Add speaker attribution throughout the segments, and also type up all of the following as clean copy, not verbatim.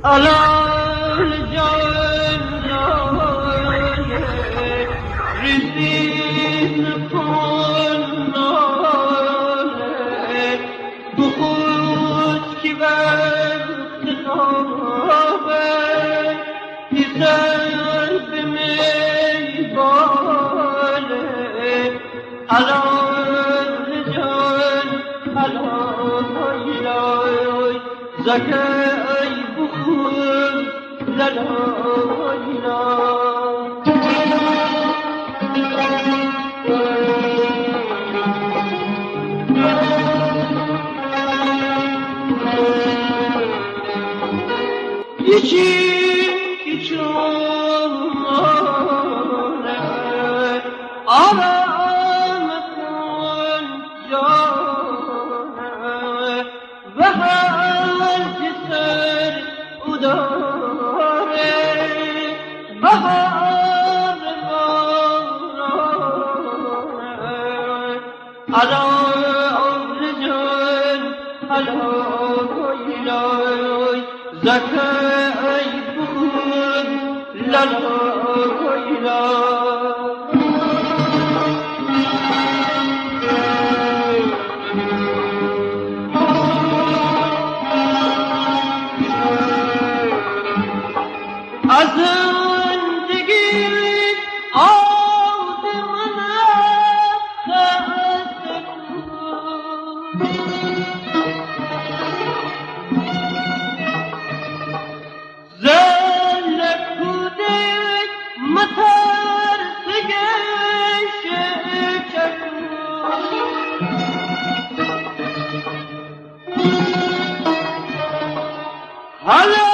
Speaker 1: علال جان رزین کناله بخود که وقت خوابه دیزن به میباله علال جان علال زکه لا لا لا یکی چونه آرام کن جانه و هر جسر اداره بهار بارانه علا عمر جان علا کویلای زکه ای بخون للا کویلای از زندگی آدمانه خسته کن زل کودک مترسگش چکن حالا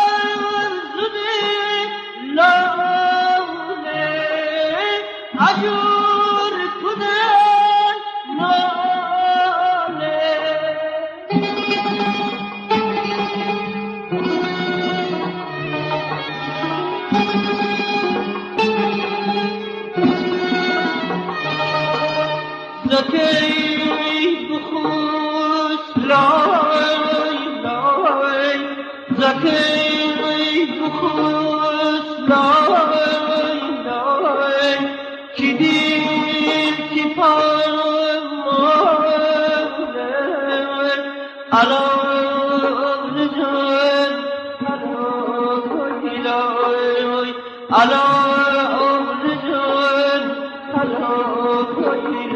Speaker 1: عجور کدن ناله زکی بخوش لای لای زکی بخوش لای کی دیر کی پا